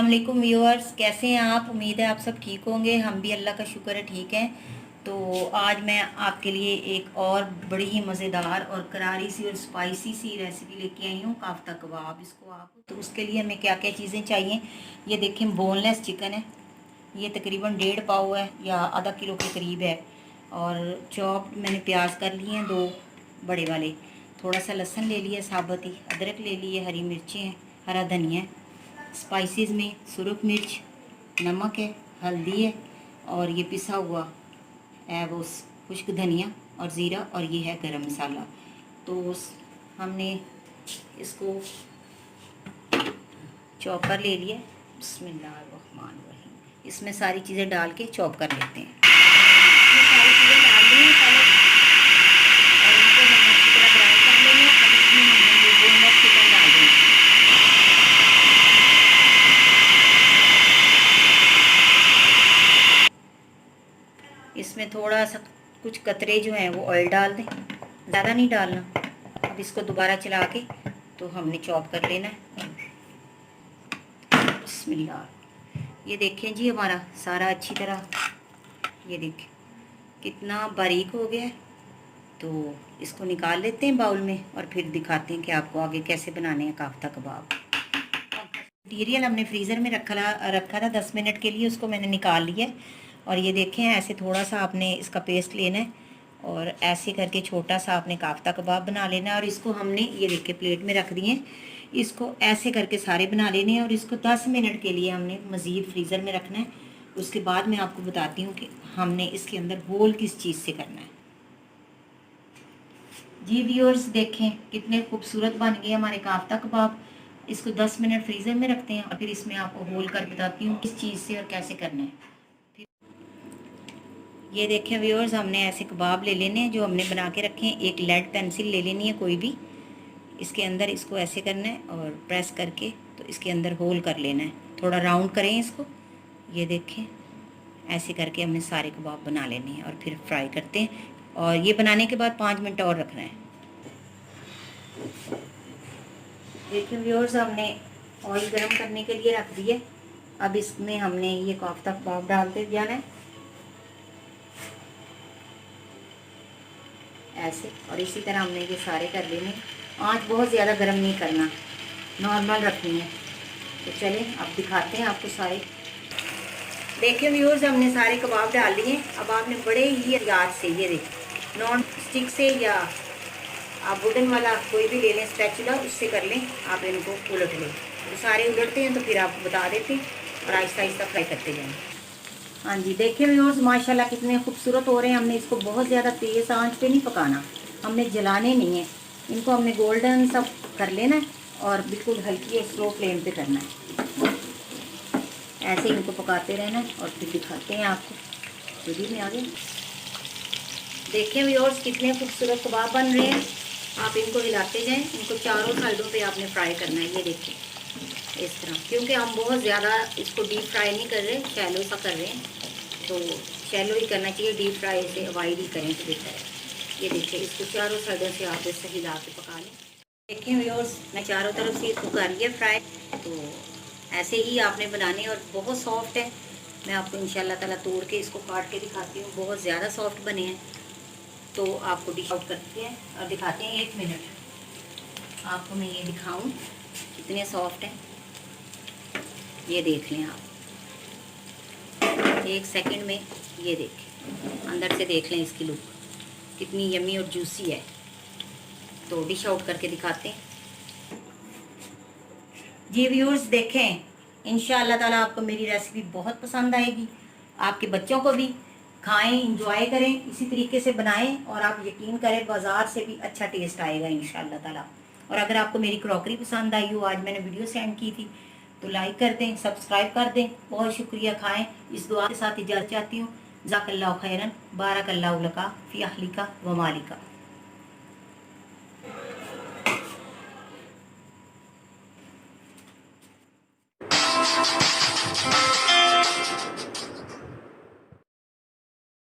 अस्सलाम वालेकुम व्यूअर्स, कैसे हैं आप। उम्मीद है आप सब ठीक होंगे। हम भी अल्लाह का शुक्र है ठीक हैं। तो आज मैं आपके लिए एक और बड़ी ही मज़ेदार और करारी सी और स्पाइसी सी रेसिपी लेके आई हूँ, काफ्ता कबाब। इसको आप तो उसके लिए हमें क्या क्या चीज़ें चाहिए, ये देखें। बोनलेस चिकन है, ये तकरीबन 1.5 पाव है या आधा किलो के करीब है। और चॉप मैंने प्याज कर लिए हैं 2 बड़े वाले। थोड़ा सा लहसुन ले लिया साबुत ही, अदरक ले लिए, हरी मिर्चें हैं, हरा धनिया है। स्पाइसेस में सुरख मिर्च, नमक है, हल्दी है, और ये पिसा हुआ है वो खुश्क धनिया और ज़ीरा, और ये है गरम मसाला। तो हमने इसको चॉप कर ले लिया। बिस्मिल्लाहिर्रहमानिर्रहीम। इसमें सारी चीज़ें डाल के चॉप कर लेते हैं। इसमें सारी चीज़ें डाल दी हैं पहले, और इनको हम अच्छी तरह ग्राइंड कर लेंगे। अब इसमें हमने ये बोनलेस चिकन डाल देंगे। इसमें थोड़ा सा कुछ कतरे जो हैं वो ऑयल डाल दें, ज़्यादा नहीं डालना। अब इसको दोबारा चला के तो हमने चॉप कर लेना है। बिस्मिल्लाह। ये देखें जी, हमारा सारा अच्छी तरह, ये देखें कितना बारीक हो गया है। तो इसको निकाल लेते हैं बाउल में, और फिर दिखाते हैं कि आपको आगे कैसे बनाने हैं काफ्ता कबाब। मटीरियल हमने फ्रीज़र में रखा था 10 मिनट के लिए, उसको मैंने निकाल लिया है। और ये देखें, ऐसे थोड़ा सा आपने इसका पेस्ट लेना है, और ऐसे करके छोटा सा आपने काफ्ता कबाब बना लेना है। और इसको हमने ये देख प्लेट में रख दिए। इसको ऐसे करके सारे बना लेने हैं, और इसको 10 मिनट के लिए हमने मज़ीद फ्रीज़र में रखना है। उसके बाद मैं आपको बताती हूँ कि हमने इसके अंदर होल किस चीज़ से करना है। जी व्यूअर्स, देखें कितने खूबसूरत बन गए हमारे काफ्ता कबाब। इसको 10 मिनट फ्रीज़र में रखते हैं, और फिर इसमें आपको होल कर बताती हूँ किस चीज़ से और कैसे करना है। ये देखें व्यूअर्स, हमने ऐसे कबाब ले लेने हैं जो हमने बना के रखे हैं। एक लेड पेंसिल ले लेनी है कोई भी, इसके अंदर इसको ऐसे करना है और प्रेस करके तो इसके अंदर होल कर लेना है। थोड़ा राउंड करें इसको, ये देखें ऐसे करके हमने सारे कबाब बना लेने हैं, और फिर फ्राई करते हैं। और ये बनाने के बाद 5 मिनट और रखना है। देखिए व्यूअर्स, हमने ऑयल गर्म करने के लिए रख दिए। अब इसमें हमने ये काफ्ता कबाब डालते जाना है ऐसे, और इसी तरह हमने ये सारे कर लेने। आँच बहुत ज़्यादा गर्म नहीं करना, नॉर्मल रखनी है। तो चलें अब दिखाते हैं आपको सारे। देखिए व्यूअर्स, हमने सारे कबाब डाल लिए। अब आपने बड़े ही याद से, ये देखें, नॉन स्टिक से या आप वुडन वाला कोई भी ले लें, स्पैचुला, उससे कर लें। आप इनको उलट लें, तो सारे उलटते हैं तो फिर आपको बता देते हैं, और आहिस्ता आहिस्ता फ्राई करते जाएँ। हाँ जी, देखिए व्यूअर्स, माशाल्लाह कितने खूबसूरत हो रहे हैं। हमने इसको बहुत ज़्यादा तेज़ आंच पे नहीं पकाना, हमने जलाने नहीं है। इनको हमने गोल्डन सा कर लेना है, और बिल्कुल हल्की और स्लो फ्लेम पे करना है। ऐसे इनको पकाते रहना है, और फिर दिखाते हैं आपको। जल्दी में आ गए। देखिए व्यूअर्स, कितने खूबसूरत कबाब बन रहे हैं। आप इनको हिलाते जाएँ, इनको चारों साइडों पर आपने फ्राई करना है। ये देखिए इस तरह, क्योंकि हम बहुत ज़्यादा इसको डीप फ्राई नहीं कर रहे, शैलो सा कर रहे हैं। तो शैलो ही करना चाहिए, डीप फ्राई से अवॉइड ही करें तो बेहतर है। ये देखिए, इसको चारों साइडों से आप इससे हिला के पका लें। देखिए व्यूअर्स, मैं चारों तरफ से इसको कर लिया फ्राई। तो ऐसे ही आपने बनाने, और बहुत सॉफ्ट है। मैं आपको इंशाल्लाह ताला तोड़ के इसको काट के दिखाती हूँ। बहुत ज़्यादा सॉफ्ट बने हैं। तो आपको डिश आउट करते हैं और दिखाते हैं। 1 मिनट आपको मैं ये दिखाऊँ कितने सॉफ्ट हैं। ये देख लें आप, 1 सेकंड में। ये देखें, अंदर से देख लें इसकी लुक कितनी यमी और जूसी है। तो डिश आउट करके दिखाते हैं। जी व्यूअर्स, देखें इंशाअल्लाह ताला आपको मेरी रेसिपी बहुत पसंद आएगी। आपके बच्चों को भी खाएं, इंजॉय करें, इसी तरीके से बनाएं, और आप यकीन करें बाज़ार से भी अच्छा टेस्ट आएगा इंशाअल्लाह ताला। और अगर आपको मेरी क्रॉकरी पसंद आई हो, आज मैंने वीडियो सेंड की थी, तो लाइक कर दें, सब्सक्राइब कर दें। बहुत शुक्रिया। खाएं, इस दुआ के साथ इजाज़त चाहती हूँ। जज़ाकल्लाहु खैरन, बारकल्लाहु लका फ़ी अहलिका व मालिका।